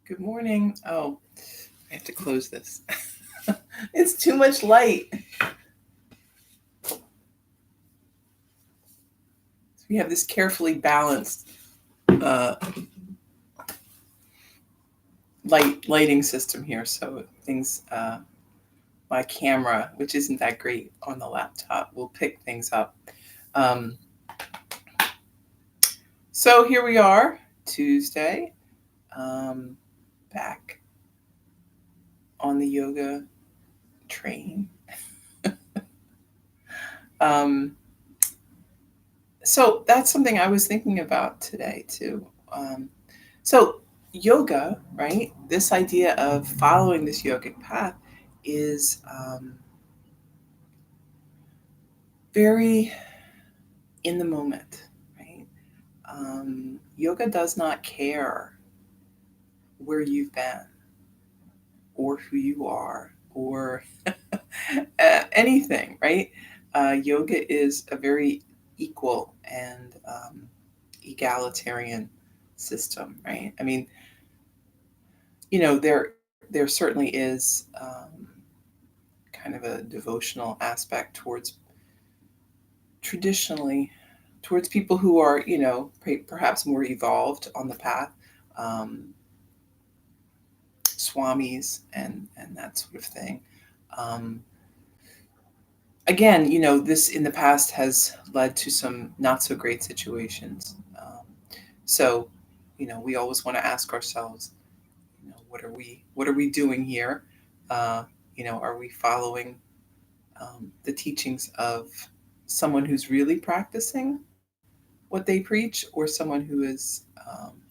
Good morning. Oh, I have to close this. It's too much light. So we have this carefully balanced uh, lighting system here. So things, my camera, which isn't that great on the laptop, will pick things up. Um, so here we are, Tuesday, um, back on the yoga train. Um, so that's something I was thinking about today too. Um, so yoga, right? This idea of following this yogic path is very in the moment, right? Yoga does not care where you've been or who you are or anything, right? Yoga is a very equal and egalitarian system, right? I mean, there certainly is kind of a devotional aspect towards traditionally towards people who are perhaps more evolved on the path, um, swamis and that sort of thing. Um, Again, this in the past has led to some not so great situations. So, we always want to ask ourselves, what are we doing here? Are we following the teachings of someone who's really practicing what they preach, or someone who is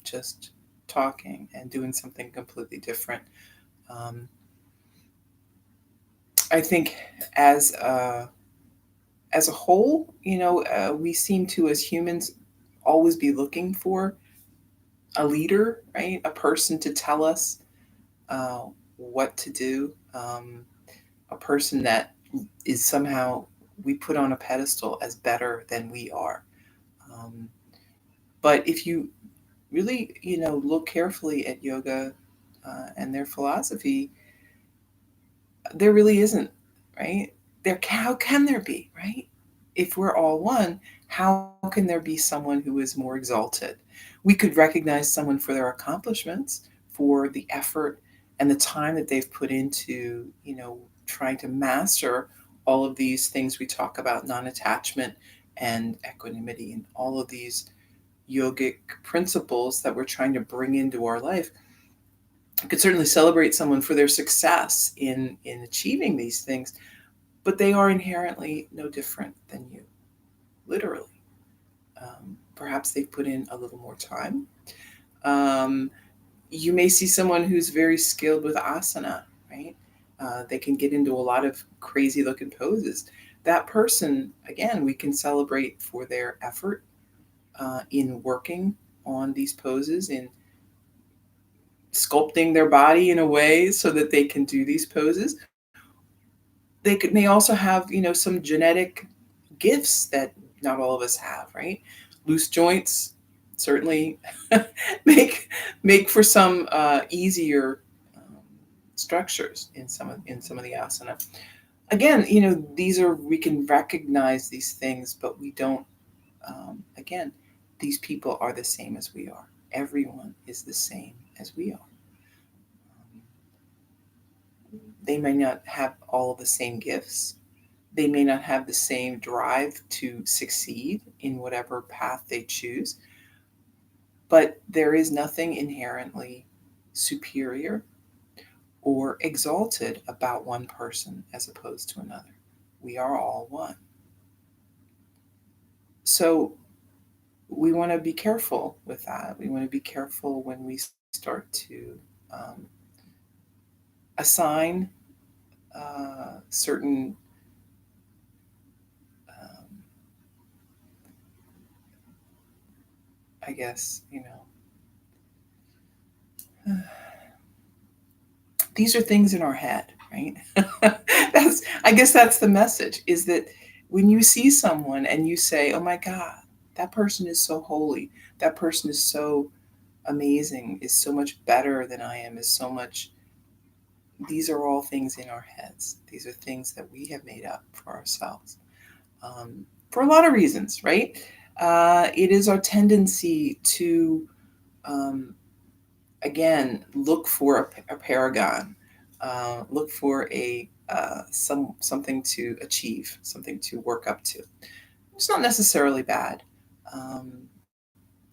just talking and doing something completely different? Um, I think as a, as a whole, we seem to, as humans, always be looking for a leader, right? A person to tell us uh, what to do, a person that is somehow we put on a pedestal as better than we are. Um, but if you really, look carefully at yoga and their philosophy, there really isn't, right? How can there be, right? If we're all one, how can there be someone who is more exalted? We could recognize someone for their accomplishments, for the effort and the time that they've put into, trying to master all of these things we talk about, non-attachment and equanimity, and all of these yogic principles that we're trying to bring into our life. I could certainly celebrate someone for their success in achieving these things, but they are inherently no different than you, literally. Perhaps they've put in a little more time. Um, you may see someone who's very skilled with asana, right? They can get into a lot of crazy looking poses. That person, again, we can celebrate for their effort in working on these poses, in sculpting their body in a way so that they can do these poses. May also have some genetic gifts that not all of us have, right? Loose joints certainly make make for some easier structures in some of the asana. Again, these are, we can recognize these things, but we don't. Again, these people are the same as we are. Everyone is the same as we are. They may not have all the same gifts. They may not have the same drive to succeed in whatever path they choose, but there is nothing inherently superior or exalted about one person as opposed to another. We are all one. So we want to be careful with that. We want to be careful when we start to um, assign certain um, I guess, these are things in our head, right? I guess that's the message, is that when you see someone and you say, oh my God, that person is so holy, that person is so amazing, is so much better than I am, is so much. These are all things in our heads. These are things that we have made up for ourselves, for a lot of reasons, right? It is our tendency to, um, again, look for a paragon, look for something to achieve, something to work up to. It's not necessarily bad. Um,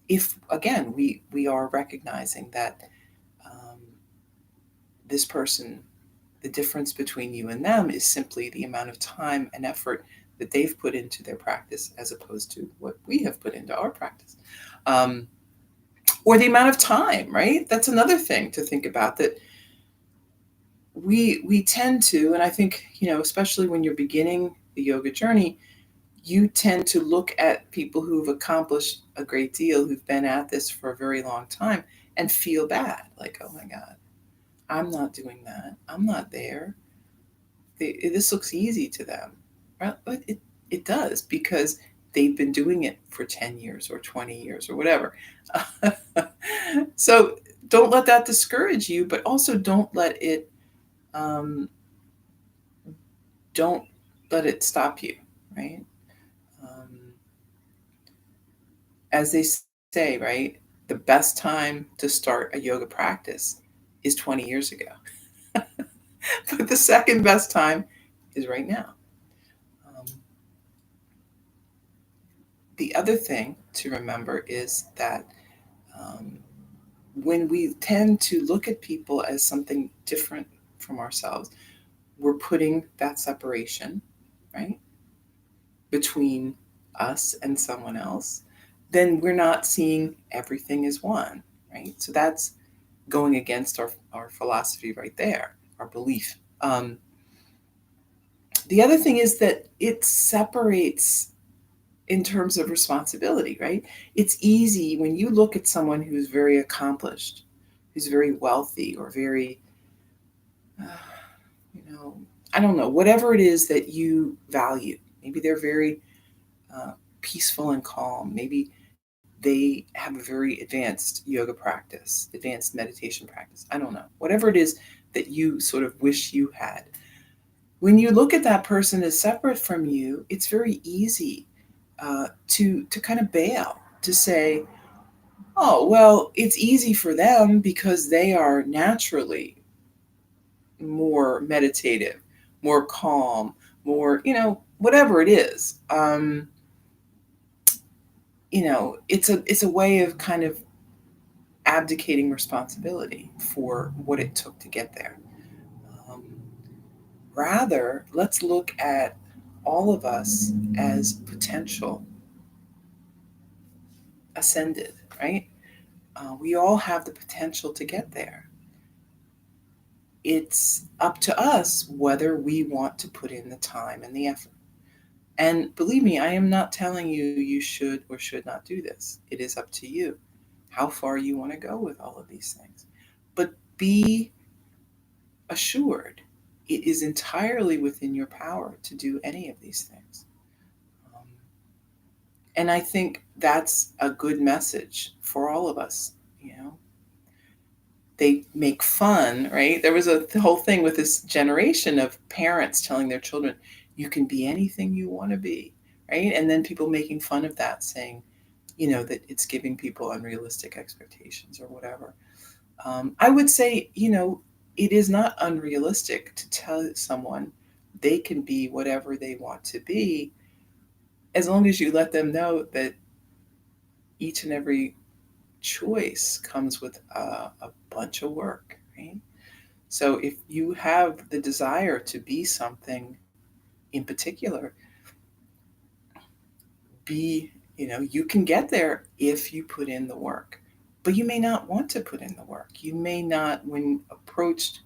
if again we are recognizing that um, this person, the difference between you and them is simply the amount of time and effort that they've put into their practice as opposed to what we have put into our practice. Um, or the amount of time, right? That's another thing to think about, that we tend to, and I think, especially when you're beginning the yoga journey, you tend to look at people who've accomplished a great deal, who've been at this for a very long time, and feel bad, like, oh my God, I'm not doing that, I'm not there. This looks easy to them, right? But it does, because they've been doing it for 10 years or 20 years or whatever. So don't let that discourage you, but also um, don't let it stop you, right? Um, as they say, right, the best time to start a yoga practice is 20 years ago, but the second best time is right now. Um, the other thing to remember is that um, when we tend to look at people as something different from ourselves, we're putting that separation, right, between us and someone else. Then we're not seeing everything as one, right? So that's going against our philosophy right there, our belief. The other thing is that it separates in terms of responsibility, right? It's easy when you look at someone who's very accomplished, who's very wealthy, or very, uh, you know, I don't know, whatever it is that you value. Maybe they're very uh, peaceful and calm. Maybe they have a very advanced yoga practice, advanced meditation practice. I don't know. Whatever it is that you sort of wish you had. When you look at that person as separate from you, it's very easy to kind of bail, to say, oh, well, it's easy for them because they are naturally more meditative, more calm, more, whatever it is. It's a way of kind of abdicating responsibility for what it took to get there. Um, Rather, let's look at all of us as potential ascended, right? We all have the potential to get there. It's up to us whether we want to put in the time and the effort. And believe me, I am not telling you you should or should not do this. It is up to you how far you want to go with all of these things. But be assured it is entirely within your power to do any of these things. Um, and I think that's a good message for all of us. You know, they make fun, right? There was a whole thing with this generation of parents telling their children, you can be anything you want to be, right? And then people making fun of that, saying, that it's giving people unrealistic expectations or whatever. I would say, it is not unrealistic to tell someone they can be whatever they want to be, as long as you let them know that each and every choice comes with a bunch of work, right? So if you have the desire to be something in particular, you can get there if you put in the work. But you may not want to put in the work. You may not, when you approach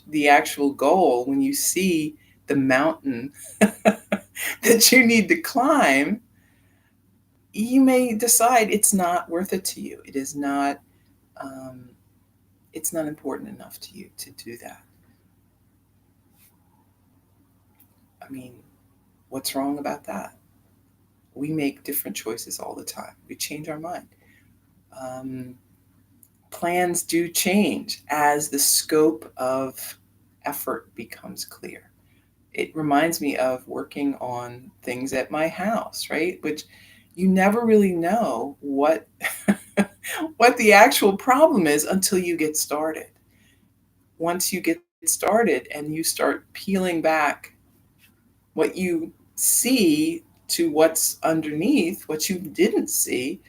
the actual goal, when you see the mountain that you need to climb, you may decide it's not worth it to you. It is not. Um, it's not important enough to you to do that. I mean, what's wrong about that? We make different choices all the time. We change our mind. Um, Plans do change as the scope of effort becomes clear. It reminds me of working on things at my house, right? Which you never really know what what the actual problem is until you get started. Once you get started and you start peeling back what you see to what's underneath, what you didn't see,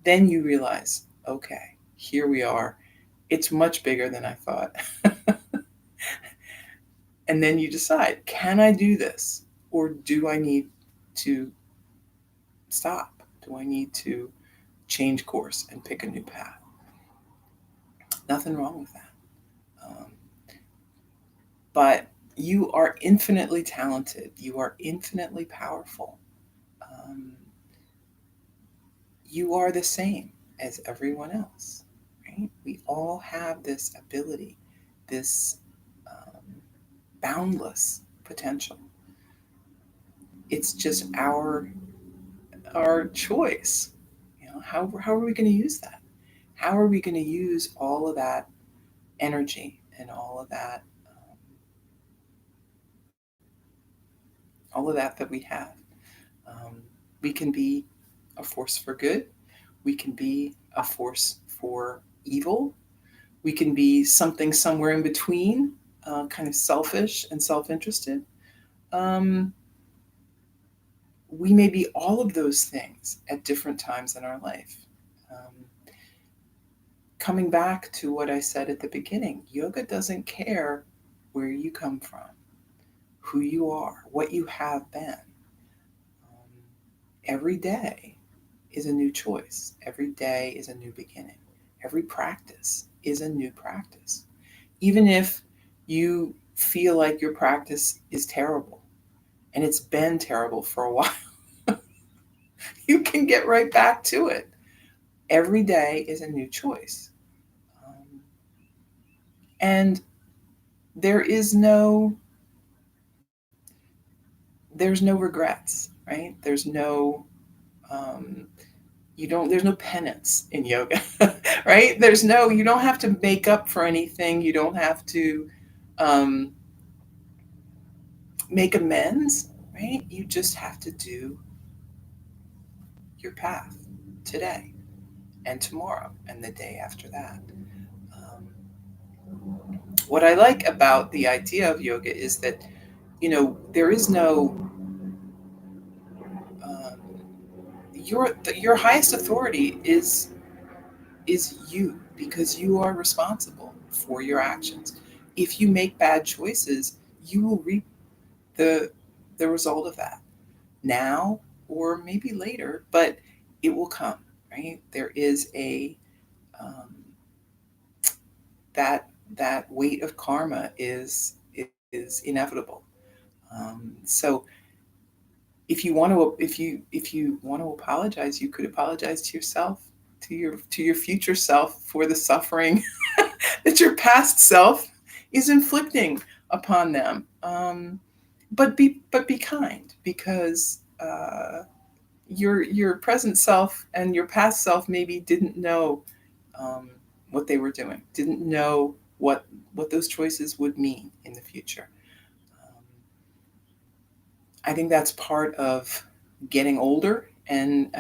then you realize, okay, here we are. It's much bigger than I thought. And then you decide, can I do this? Or do I need to stop? Do I need to change course and pick a new path? Nothing wrong with that. But you are infinitely talented. You are infinitely powerful. Um, you are the same as everyone else, right? We all have this ability, this boundless potential. It's just our choice. How are we going to use that? How are we going to use energy and all of that we have? Um, we can be a force for good. We can be a force for evil. We can be something somewhere in between, kind of selfish and self-interested. Um, we may be all of those things at different times in our life. Um, Coming back to what I said at the beginning, yoga doesn't care where you come from, who you are, what you have been. Every day is a new choice. Every day is a new beginning. Every practice is a new practice. Even if you feel like your practice is terrible and it's been terrible for a while, you can get right back to it. Every day is a new choice. And there is there's no regrets, right? Um, there's no penance in yoga, right? You don't have to make up for anything. You don't have to um, make amends, right? You just have to do your path today and tomorrow and the day after that. Um, what I like about the idea of yoga is that, there is no, um, your highest authority is you, because you are responsible for your actions. If you make bad choices, you will reap the the result of that now or maybe later, but it will come, right? There is a um, that that weight of karma is inevitable. So if you want to apologize, you could apologize to yourself, to your future self, for the suffering that your past self is inflicting upon them. But be kind, because your present self and your past self maybe didn't know um, what they were doing, didn't know what those choices would mean in the future. Um, I think that's part of getting older, and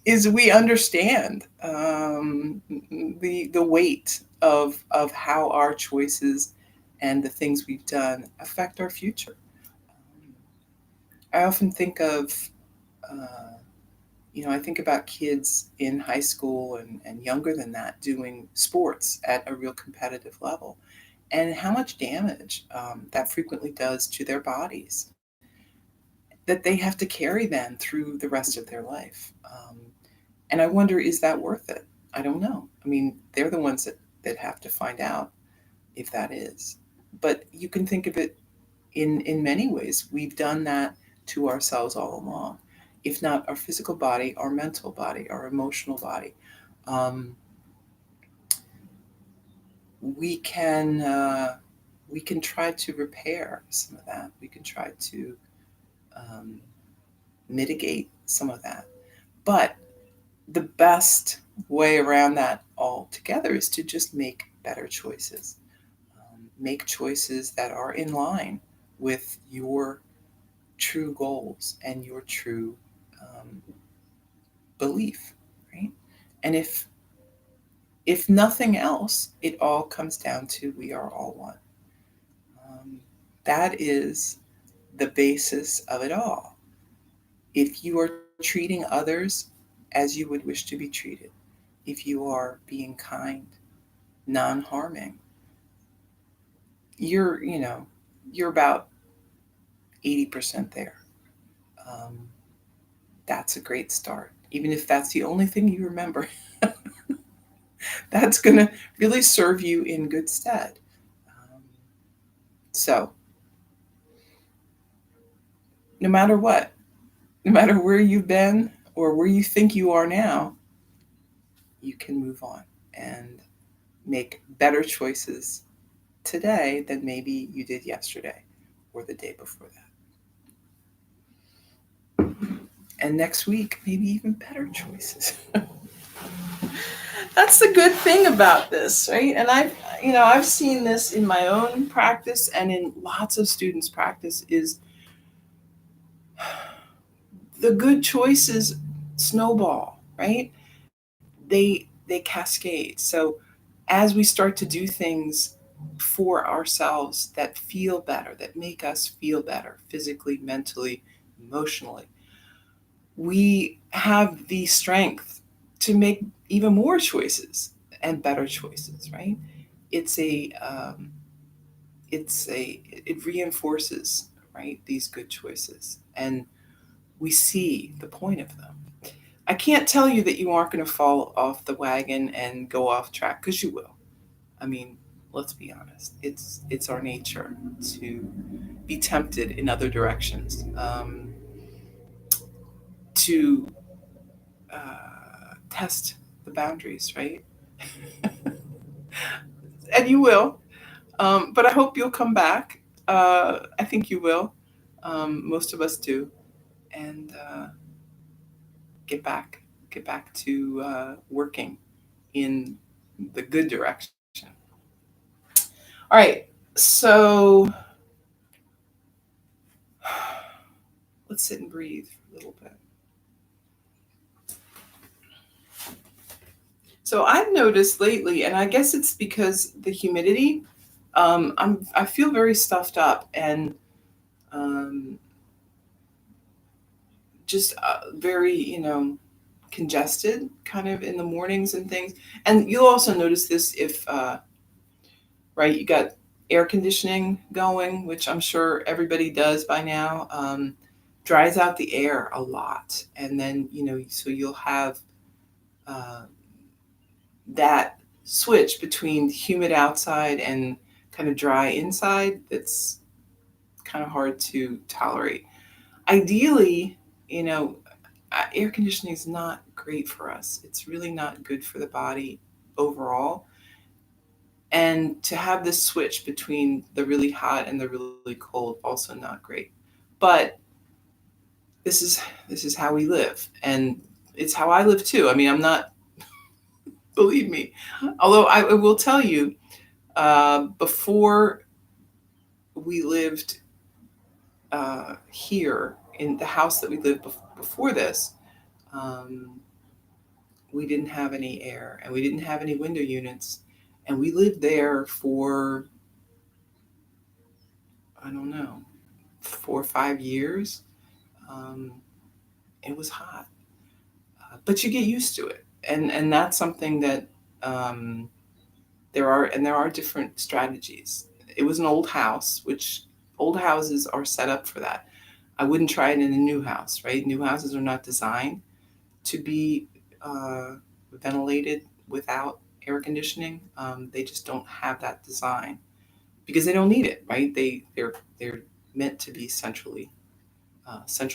is we understand the weight of how our choices and the things we've done affect our future. I often think of, uh, I think about kids in high school and younger than that doing sports at a real competitive level, and how much damage that frequently does to their bodies, that they have to carry them through the rest of their life. And I wonder, is that worth it? I don't know. I mean, they're the ones that have to find out if that is. But you can think of it in many ways. We've done that to ourselves all along. If not our physical body, our mental body, our emotional body. Um, we can we can try to repair some of that. We can try to um, mitigate some of that. But the best way around that altogether is to just make better choices. Make choices that are in line with your true goals and your true belief, right? And if nothing else, it all comes down to we are all one. That is the basis of it all. If you are treating others as you would wish to be treated, if you are being kind, non-harming, you're about 80% there. Um, that's a great start. Even if that's the only thing you remember, that's going to really serve you in good stead. So, no matter what, no matter where you've been or where you think you are now, you can move on and make better choices today than maybe you did yesterday or the day before that. And next week, maybe even better choices. That's the good thing about this, right? And I've seen this in my own practice and in lots of students' practice is the good choices snowball, right? They cascade. So as we start to do things for ourselves that feel better, that make us feel better physically, mentally, emotionally, we have the strength to make even more choices and better choices, right? It's a it reinforces, right, these good choices, and we see the point of them. I can't tell you that you aren't going to fall off the wagon and go off track, because you will. I mean, let's be honest. It's our nature to be tempted in other directions, to test the boundaries, right? And you will. But I hope you'll come back. I think you will. Most of us do, and get back, get back to working in the good direction. All right, so let's sit and breathe for a little bit. So I've noticed lately, and I guess it's because the humidity. I feel very stuffed up and um, just very congested, kind of in the mornings and things. And you'll also notice this if right, you got air conditioning going, which I'm sure everybody does by now. Dries out the air a lot, and then so you'll have uh, that switch between humid outside and kind of dry inside. That's kind of hard to tolerate. Ideally, you know, air conditioning is not great for us. It's really not good for the body overall. And to have this switch between the really hot and the really cold, also not great. But this is this is how we live, and it's how I live too. I mean, I'm not, believe me. Although I will tell you, before we lived here in the house that we lived before this, um, we didn't have any air and we didn't have any window units, and we lived there for, I don't know, 4 or 5 years. Um, it was hot, but you get used to it, and that's something that um, there are different strategies. It was an old house, which old houses are set up for that. I wouldn't try it in a new house, right? New houses are not designed to be uh, ventilated without air conditioning. They just don't have that design because they don't need it, right? They're meant to be central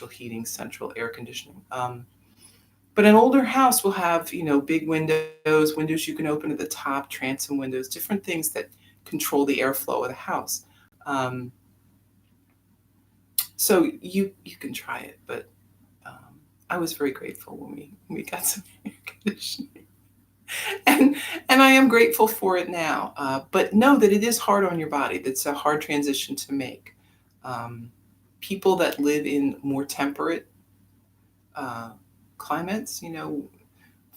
heating, central air conditioning. But an older house will have, big windows, windows you can open at the top, transom windows, different things that control the airflow of the house. So you can try it, but I was very grateful when we got some air conditioning. and and I am grateful for it now. But know that it is hard on your body. That's a hard transition to make. Um, People that live in more temperate uh, climates,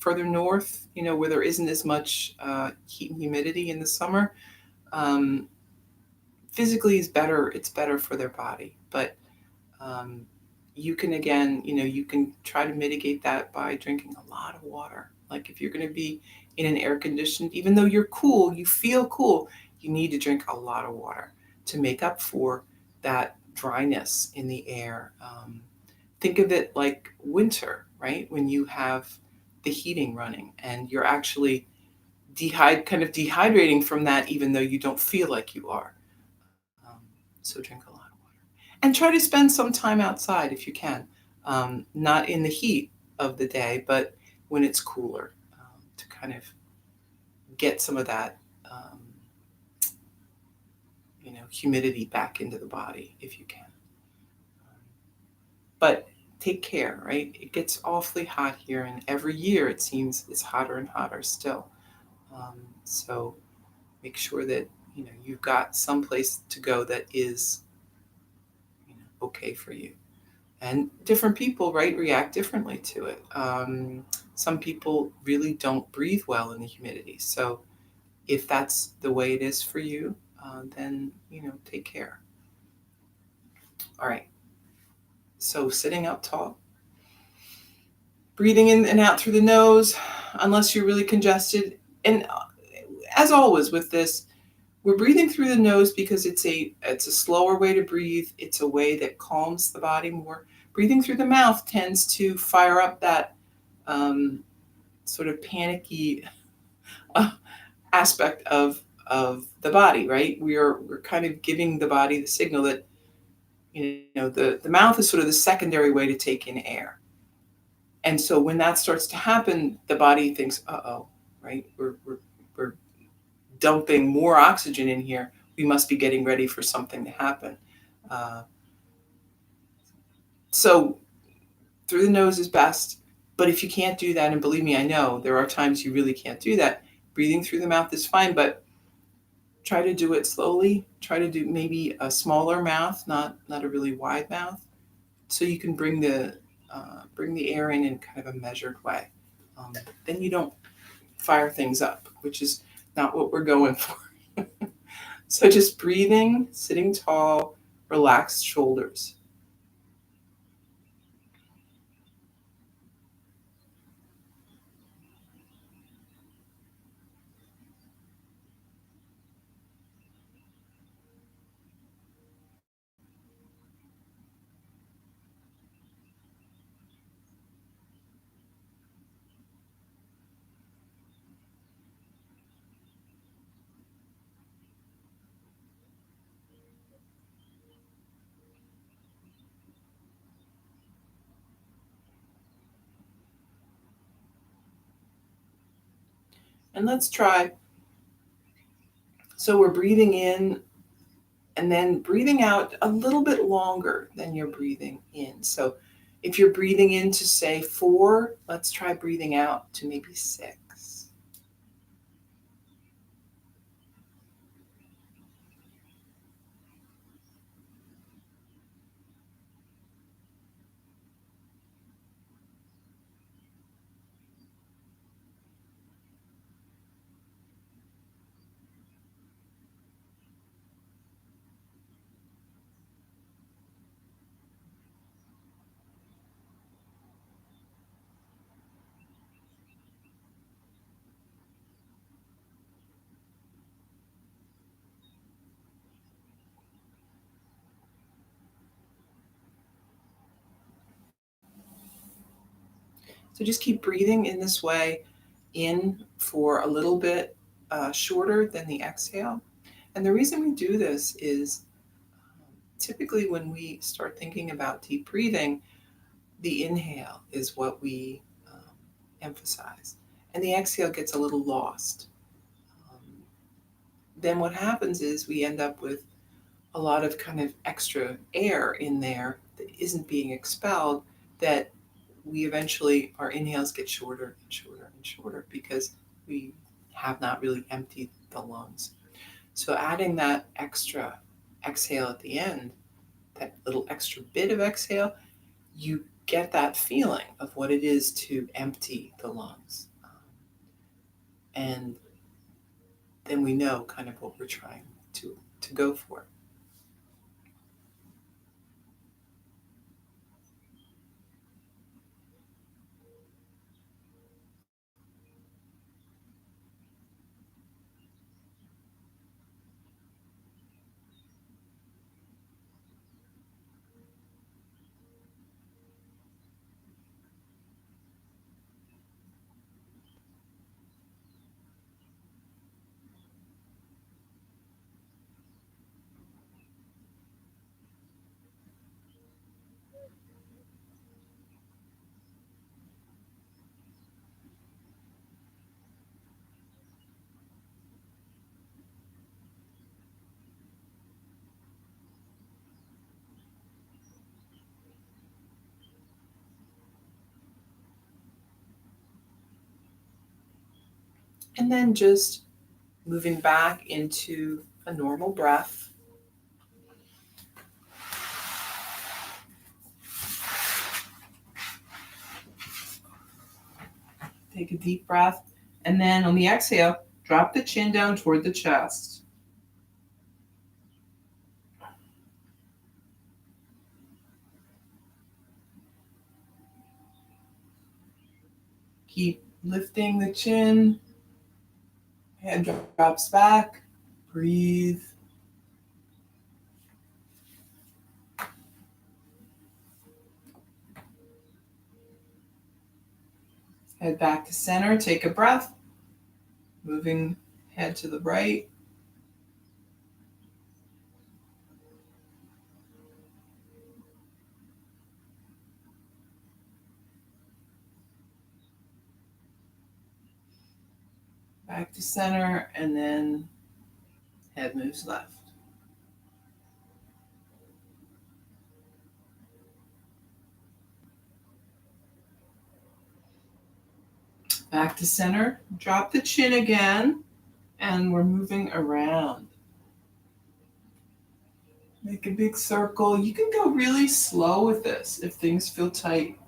further north, where there isn't as much heat and humidity in the summer, um, physically is better. It's better for their body, but um, you can again, you can try to mitigate that by drinking a lot of water. Like if you're going to be in an air conditioned, even though you're cool, you feel cool, you need to drink a lot of water to make up for that dryness in the air. Think of it like winter, right? When you have the heating running and you're actually kind of dehydrating from that, even though you don't feel like you are. Um, so drink a lot of water and try to spend some time outside if you can, not in the heat of the day, but when it's cooler, to kind of get some of that, um, humidity back into the body if you can. But take care, right? It gets awfully hot here, and every year it seems it's hotter and hotter still. So make sure that you've got some place to go that is okay for you. And different people, right, react differently to it. Some people really don't breathe well in the humidity. So if that's the way it is for you, then take care. All right. So sitting up tall, breathing in and out through the nose, unless you're really congested. And as always with this, we're breathing through the nose because it's a slower way to breathe. It's a way that calms the body more. Breathing through the mouth tends to fire up that sort of panicky uh, aspect of the body, right? We're kind of giving the body the signal that the mouth is sort of the secondary way to take in air. And so when that starts to happen, the body thinks, uh-oh, right? We're dumping more oxygen in here. We must be getting ready for something to happen. Uh, so through the nose is best. But if you can't do that, and believe me, I know there are times you really can't do that, breathing through the mouth is fine, but try to do it slowly. Try to do maybe a smaller mouth, not a really wide mouth, so you can bring the air in kind of a measured way. Then you don't fire things up, which is not what we're going for. So just breathing, sitting tall, relaxed shoulders. And let's try. So we're breathing in and then breathing out a little bit longer than you're breathing in. So if you're breathing in to say 4, let's try breathing out to maybe 6. So just keep breathing in this way in for a little bit shorter than the exhale. And the reason we do this is typically when we start thinking about deep breathing, the inhale is what we emphasize, and the exhale gets a little lost. Um, then what happens is we end up with a lot of kind of extra air in there that isn't being expelled that we eventually, our inhales get shorter and shorter and shorter because we have not really emptied the lungs. So adding that extra exhale at the end, that little extra bit of exhale, you get that feeling of what it is to empty the lungs. And then we know kind of what we're trying to go for. And then just moving back into a normal breath. Take a deep breath. And then on the exhale, drop the chin down toward the chest. Keep lifting the chin. Head drops back. Breathe. Head back to center. Take a breath. Moving head to the right. Back to center. And then head moves left. Back to center. Drop the chin again. And we're moving around. Make a big circle. You can go really slow with this if things feel tight.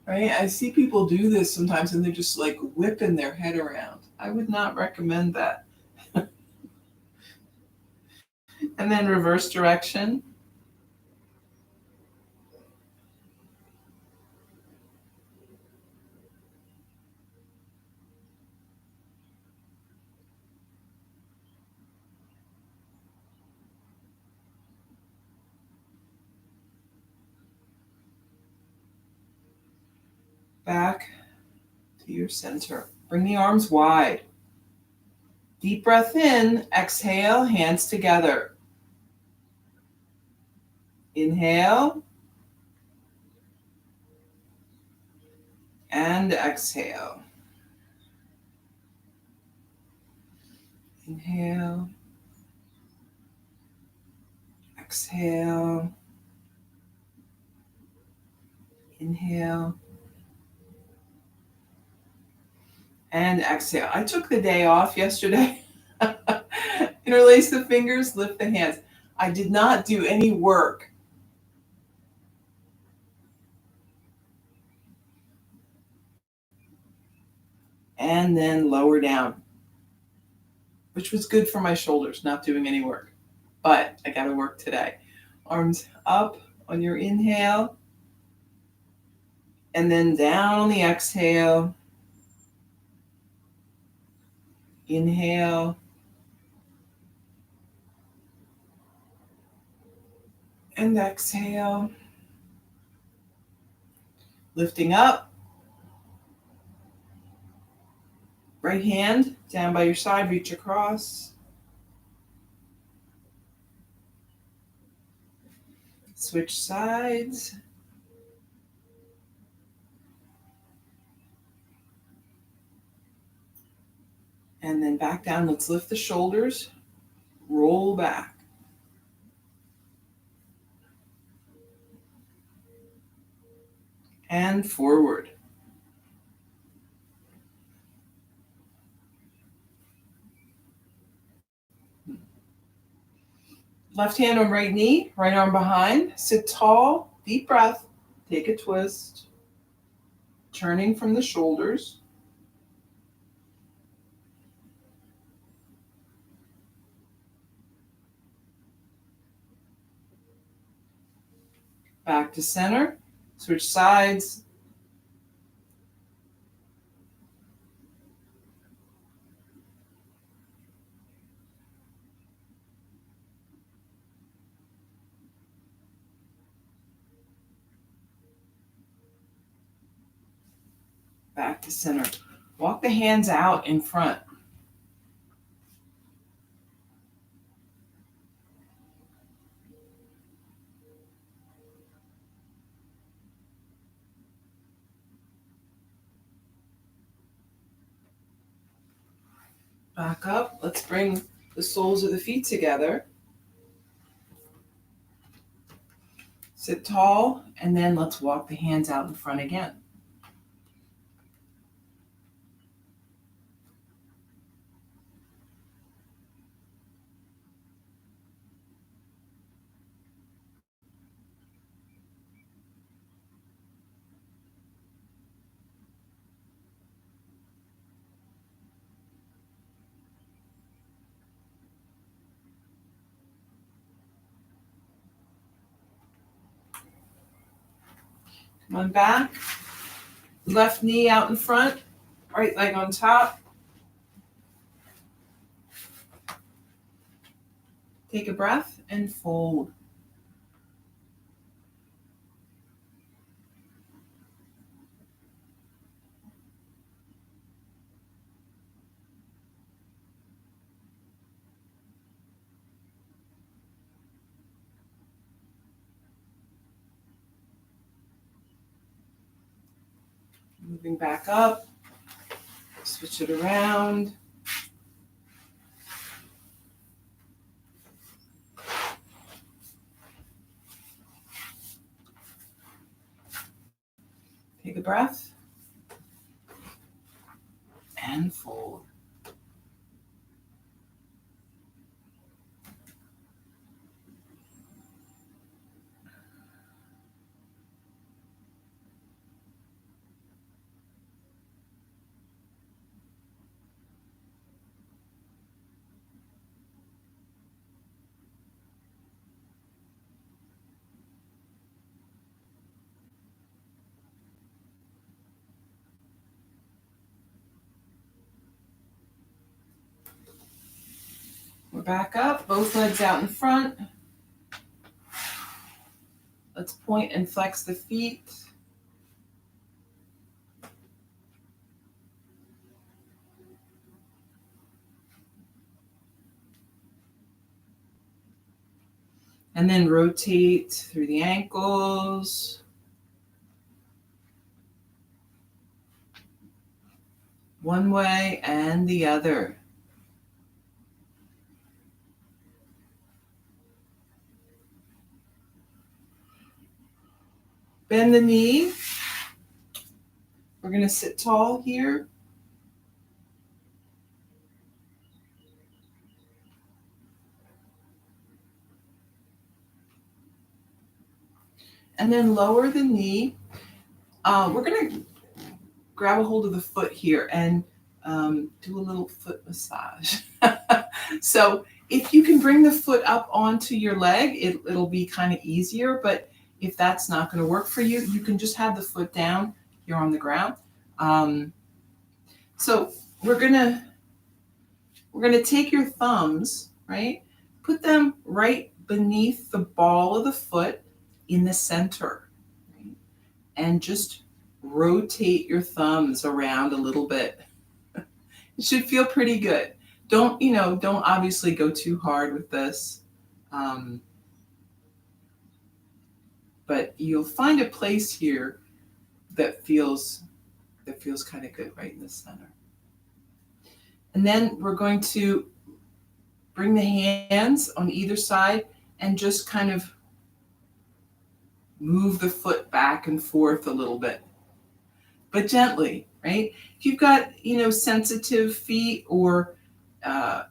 Right? I see people do this sometimes and they're just like whipping their head around. I would not recommend that. And then reverse direction. Back to your center. Bring the arms wide. Deep breath in. Exhale, hands together. Inhale. And exhale. Inhale. Exhale. Inhale. And exhale. I took the day off yesterday. Interlace the fingers, lift the hands. I did not do any work. And then lower down, which was good for my shoulders, not doing any work. But I got to work today. Arms up on your inhale. And then down on the exhale. Inhale. And exhale. Lifting up. Right hand down by your side, reach across. Switch sides. And then back down. Let's lift the shoulders. Roll back. and forward. Left hand on right knee, right arm behind. Sit tall, deep breath. Take a twist. Turning from the shoulders. Back to center. Switch sides. Back to center. Walk the hands out in front. Back up. Let's bring the soles of the feet together. Sit tall, and then let's walk the hands out in front again. Come on back. Left knee out in front, right leg on top. Take a breath and fold. Moving back up. Switch it around. Take a breath and fold. We're back up, both legs out in front. Let's point and flex the feet. And then rotate through the ankles. One way and the other. Bend the knee. We're going to sit tall here. And then lower the knee. We're going to grab a hold of the foot here and do a little foot massage. So if you can bring the foot up onto your leg, it'll be kind of easier. But if that's not going to work for you, you can just have the foot down here on the ground. So we're gonna take your thumbs, right? Put them right beneath the ball of the foot in the center, right? And just rotate your thumbs around a little bit. It should feel pretty good. Don't obviously go too hard with this. But you'll find a place here that feels kind of good right in the center. And then we're going to bring the hands on either side and just kind of Move the foot back and forth a little bit, but gently, right? If you've got, sensitive feet or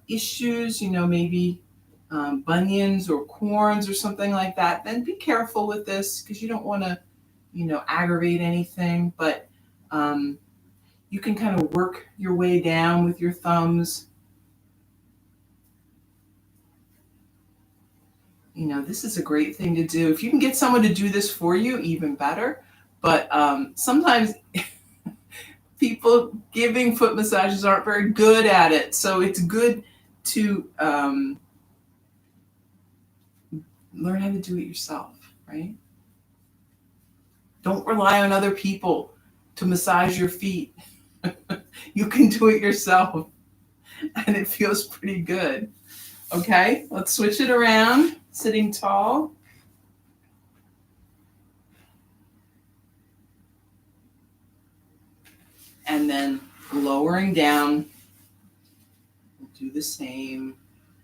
issues, maybe bunions or corns or something like that, then be careful with this because you don't want to, aggravate anything. But you can kind of work your way down with your thumbs. This is a great thing to do. If you can get someone to do this for you, even better. But sometimes people giving foot massages aren't very good at it. So it's good to learn how to do it yourself, right? Don't rely on other people to massage your feet. You can do it yourself, and it feels pretty good. Okay, let's switch it around. Sitting tall. And then lowering down. We'll do the same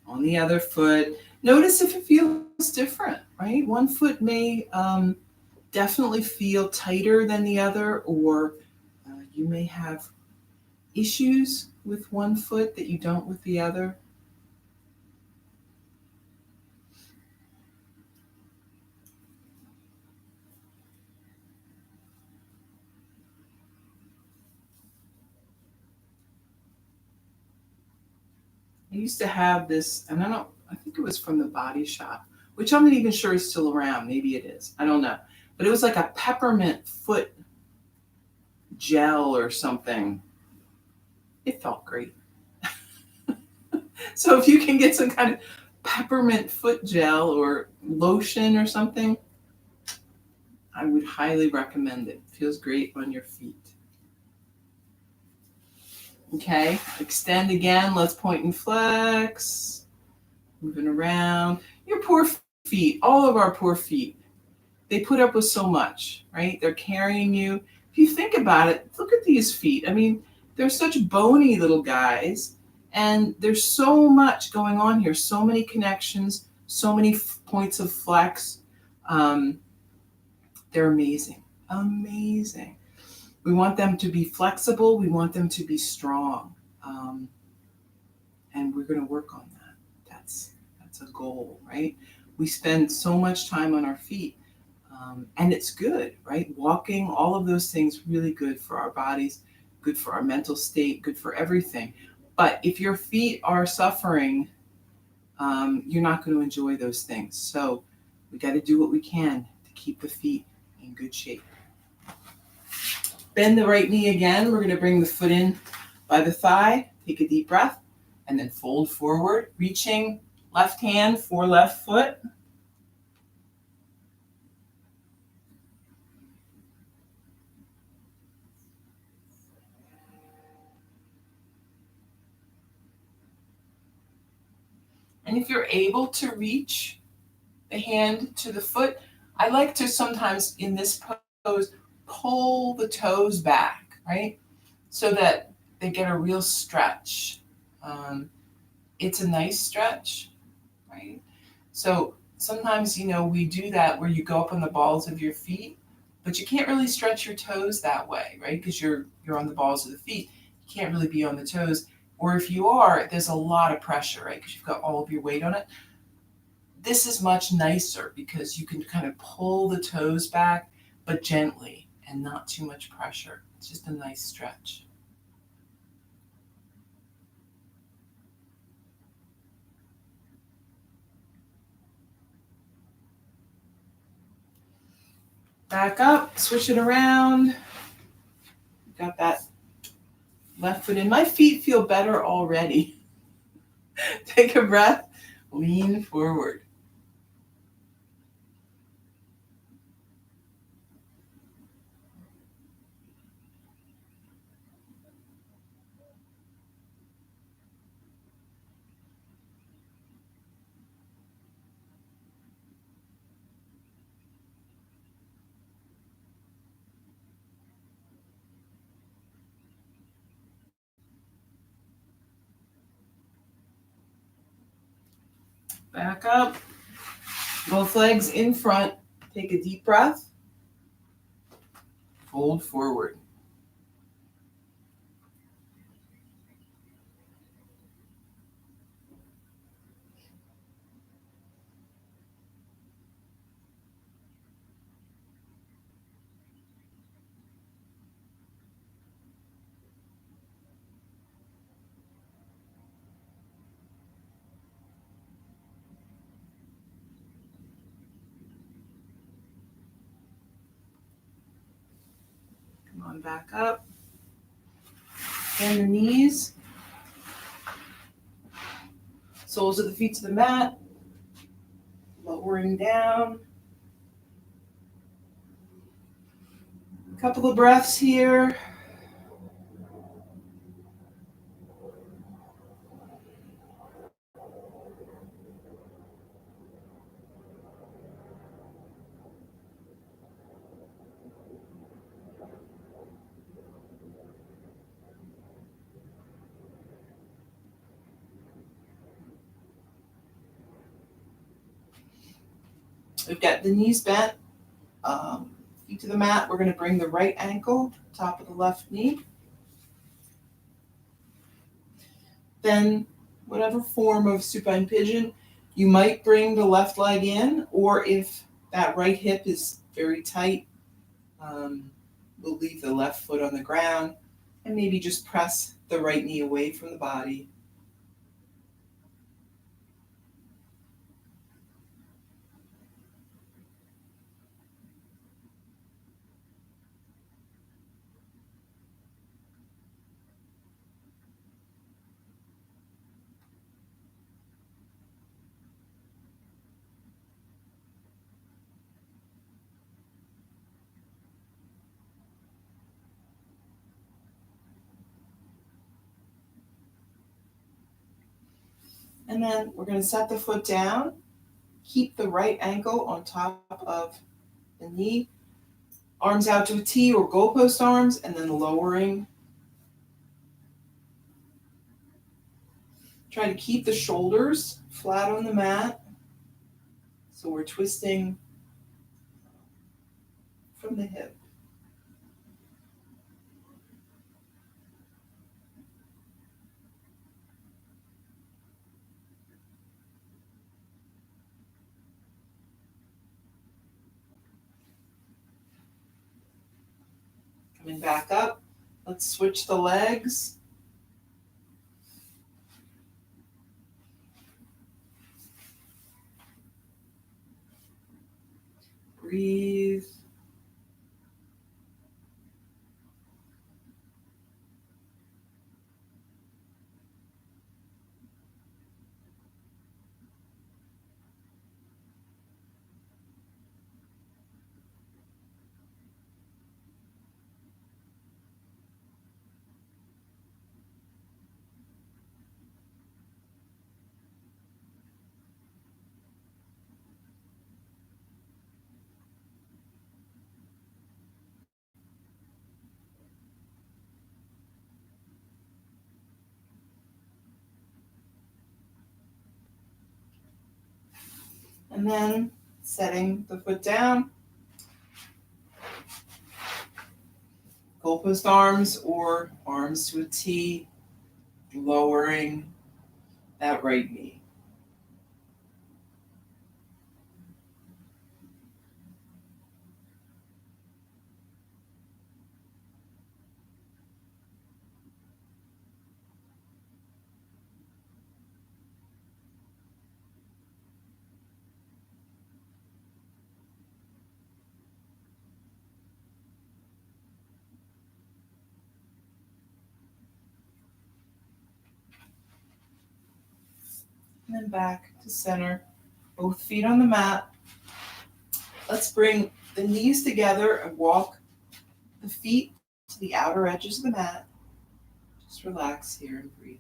on the other foot. Notice if it feels different, right? One foot may definitely feel tighter than the other, or you may have issues with one foot that you don't with the other. I used to have this, and I think it was from the Body Shop, which I'm not even sure is still around. Maybe it is. I don't know. But it was like a peppermint foot gel or something. It felt great. So if you can get some kind of peppermint foot gel or lotion or something, I would highly recommend it. It feels great on your feet. Okay, extend again. Let's point and flex. Moving around. Your poor feet, all of our poor feet, they put up with so much, right? They're carrying you. If you think about it, look at these feet. I mean, they're such bony little guys, and there's so much going on here, so many connections, so many points of flex. They're amazing, amazing. We want them to be flexible. We want them to be strong, and we're going to work on that. That's a goal, right? We spend so much time on our feet. And it's good, right? Walking, all of those things, really good for our bodies, good for our mental state, good for everything. But if your feet are suffering, you're not going to enjoy those things. So we got to do what we can to keep the feet in good shape. Bend the right knee again. We're going to bring the foot in by the thigh. Take a deep breath and then fold forward, reaching left hand for left foot. And if you're able to reach the hand to the foot, I like to sometimes in this pose pull the toes back, right? So that they get a real stretch. It's a nice stretch, right? So sometimes, we do that where you go up on the balls of your feet, but you can't really stretch your toes that way, right? Because you're on the balls of the feet. You can't really be on the toes. Or if you are, there's a lot of pressure, right? Because you've got all of your weight on it. This is much nicer because you can kind of pull the toes back, but gently and not too much pressure. It's just a nice stretch. Back up, switch it around. Got that left foot in. My feet feel better already. Take a breath, lean forward. Back up. Both legs in front. Take a deep breath. Fold forward. Come on back up. Bend the knees. Soles of the feet to the mat. Lowering down. A couple of breaths here. We've got the knees bent, feet to the mat. We're going to bring the right ankle, top of the left knee. Then, whatever form of supine pigeon, you might bring the left leg in, or if that right hip is very tight, we'll leave the left foot on the ground and maybe just press the right knee away from the body. And then we're going to set the foot down, keep the right ankle on top of the knee, arms out to a T or goalpost arms, and then lowering. Try to keep the shoulders flat on the mat. So we're twisting from the hip. Coming back up. Let's switch the legs. Breathe. And then setting the foot down. Goalpost arms or arms to a T, lowering that right knee. And then back to center. Both feet on the mat. Let's bring the knees together and walk the feet to the outer edges of the mat. Just relax here and breathe.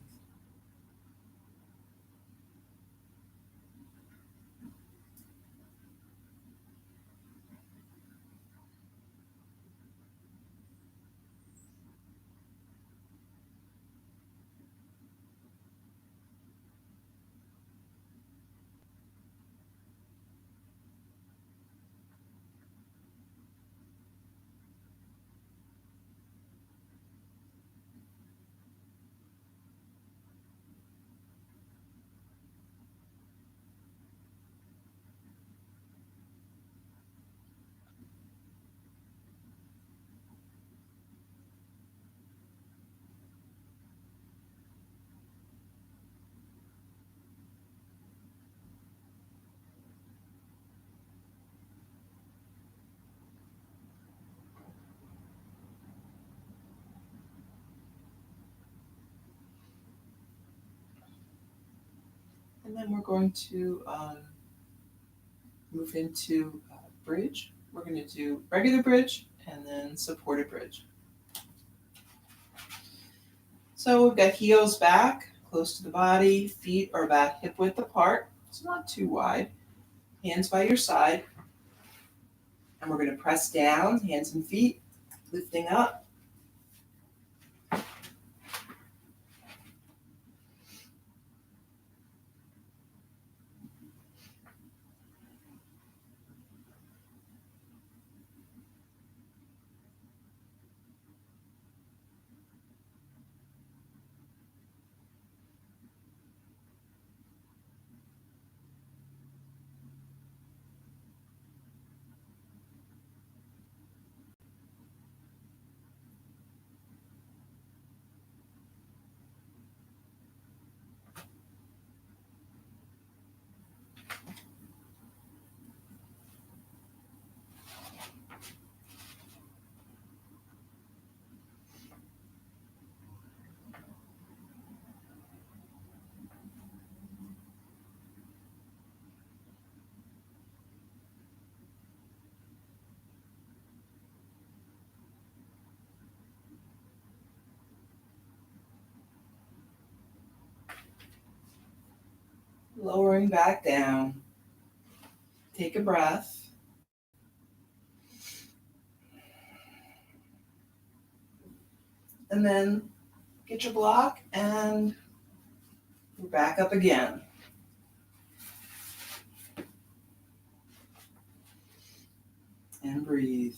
And then we're going to move into bridge. We're going to do regular bridge and then supported bridge. So we've got heels back, close to the body, feet are about hip width apart, so not too wide. Hands by your side. And we're going to press down, hands and feet, lifting up. Lowering back down. Take a breath. And then get your block and we're back up again. And breathe.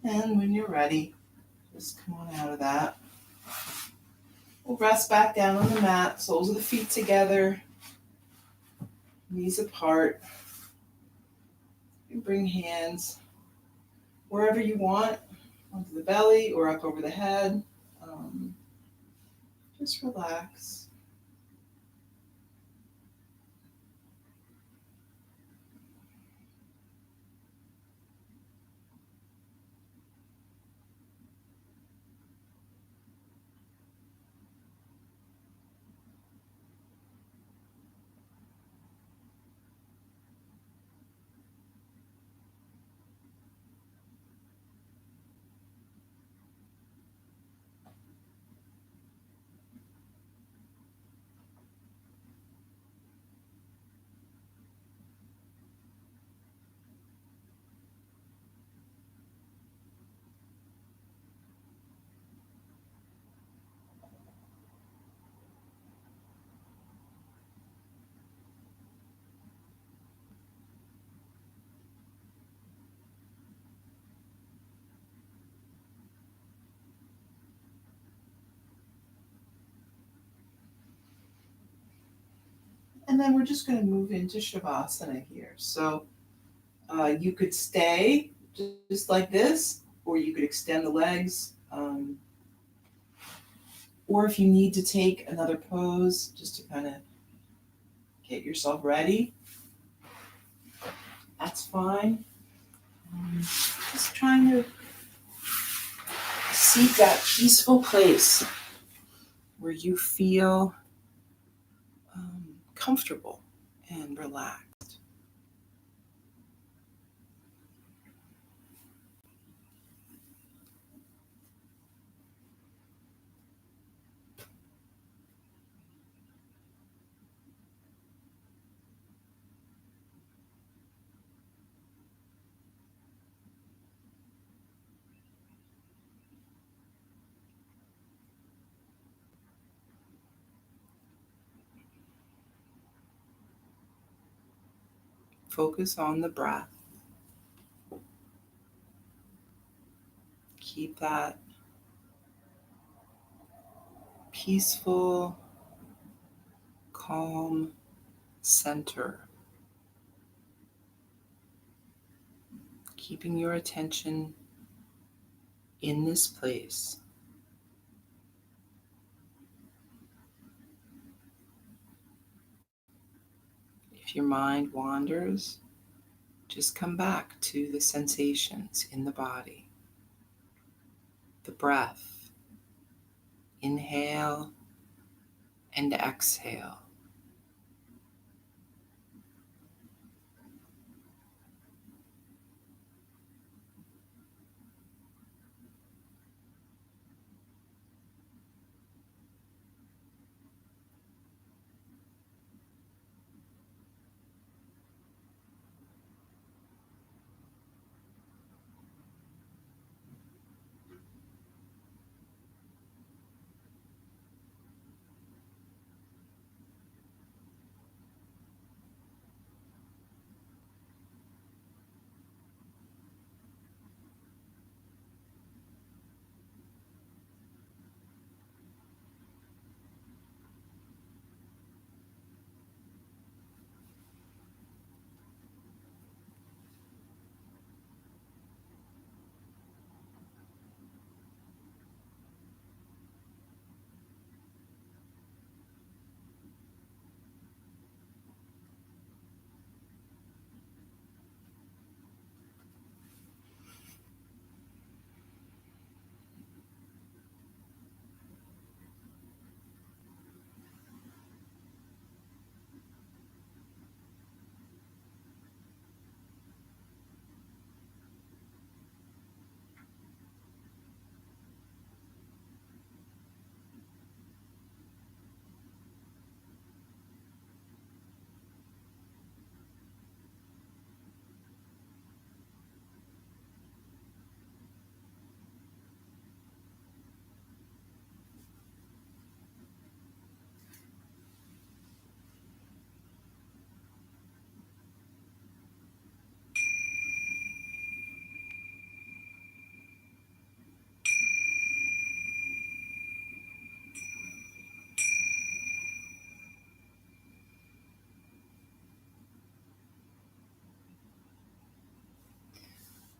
And when you're ready, just come on out of that. We'll rest back down on the mat, soles of the feet together, knees apart. You bring hands wherever you want, onto the belly or up over the head. Just relax. then we're just going to move into Shavasana here. So you could stay just like this, or you could extend the legs. Or if you need to take another pose just to kind of get yourself ready, that's fine. Just trying to seek that peaceful place where you feel comfortable and relaxed. Focus on the breath. Keep that peaceful, calm center. Keeping your attention in this place. If your mind wanders, just come back to the sensations in the body. The breath. Inhale and exhale.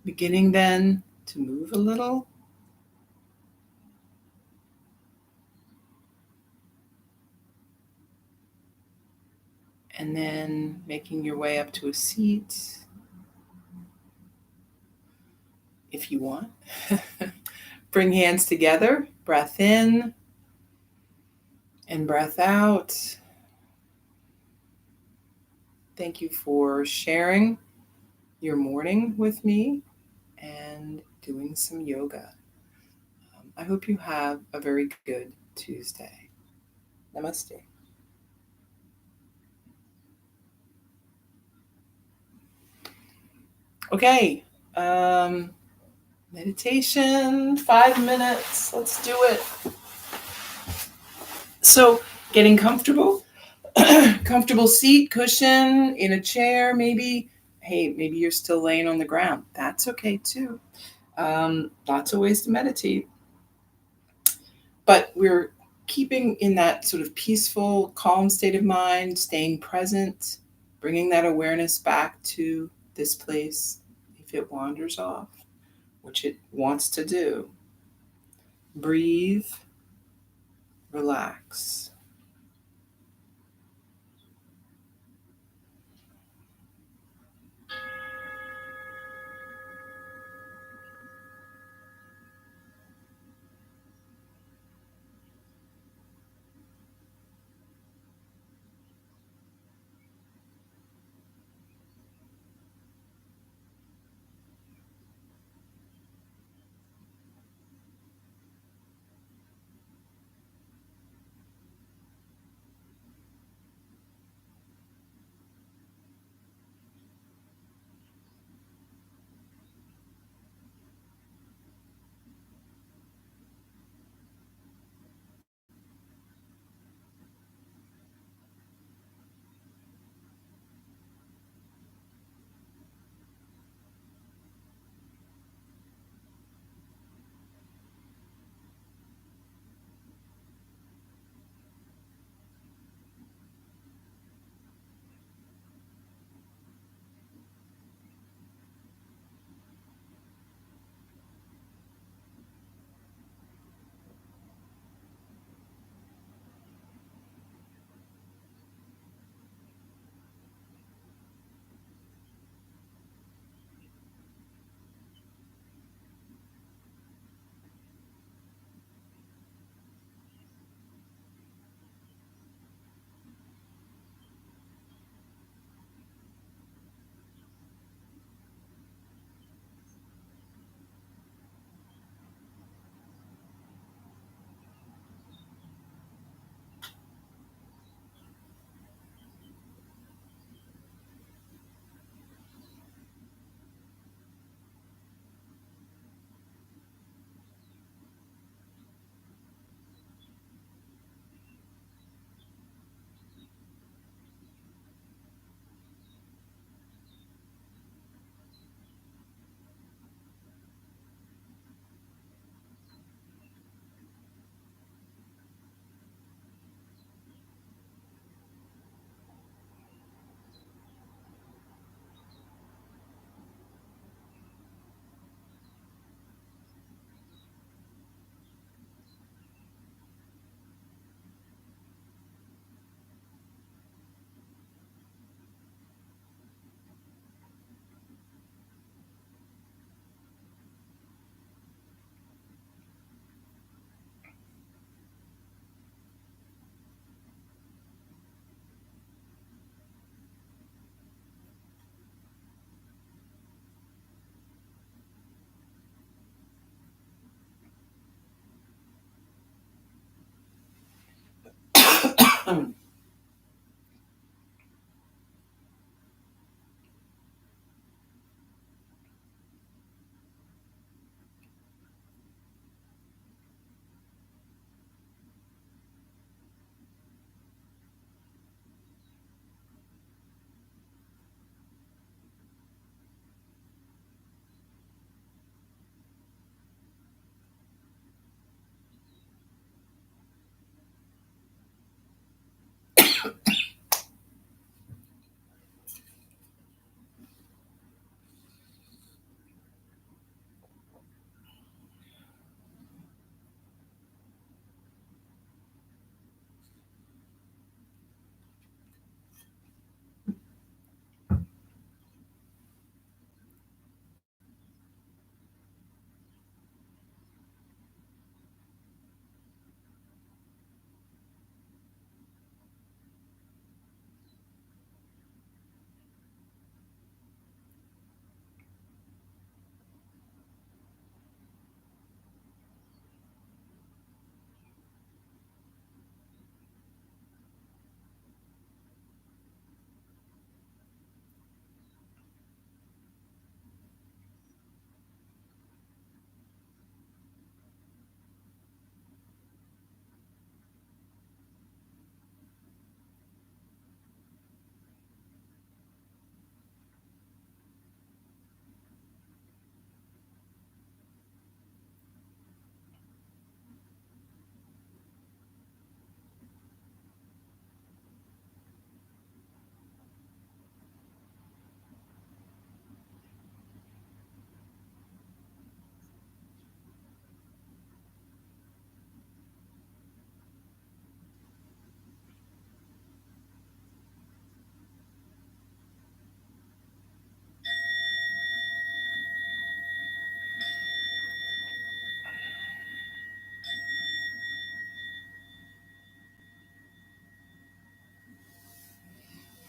Beginning then to move a little. And then making your way up to a seat if you want. Bring hands together, breath in and breath out. Thank you for sharing your morning with me and doing some yoga. I hope you have a very good Tuesday. Namaste. Okay, meditation, 5 minutes. Let's do it. So, getting comfortable, comfortable seat, cushion, in a chair, maybe. Hey, maybe you're still laying on the ground. That's okay too. Lots of ways to meditate. But we're keeping in that sort of peaceful, calm state of mind, staying present, bringing that awareness back to this place if it wanders off, which it wants to do. Breathe, relax.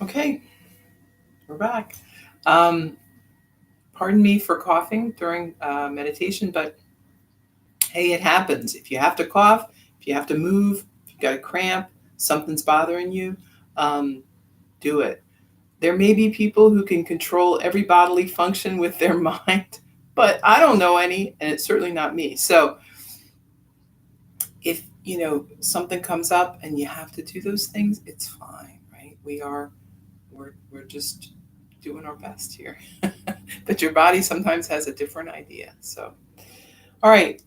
Okay, we're back. Um, Pardon me for coughing during meditation, but hey, it happens. If you have to cough, if you have to move, if you've got a cramp, something's bothering you, um, do it. There may be people who can control every bodily function with their mind, but I don't know any, and it's certainly not me. So if something comes up and you have to do those things, it's fine, right? We're just doing our best here. But your body sometimes has a different idea. So all right,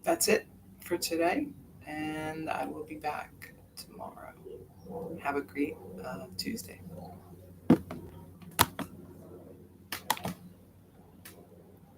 that's it for today, and I will be back tomorrow. Have a great Tuesday.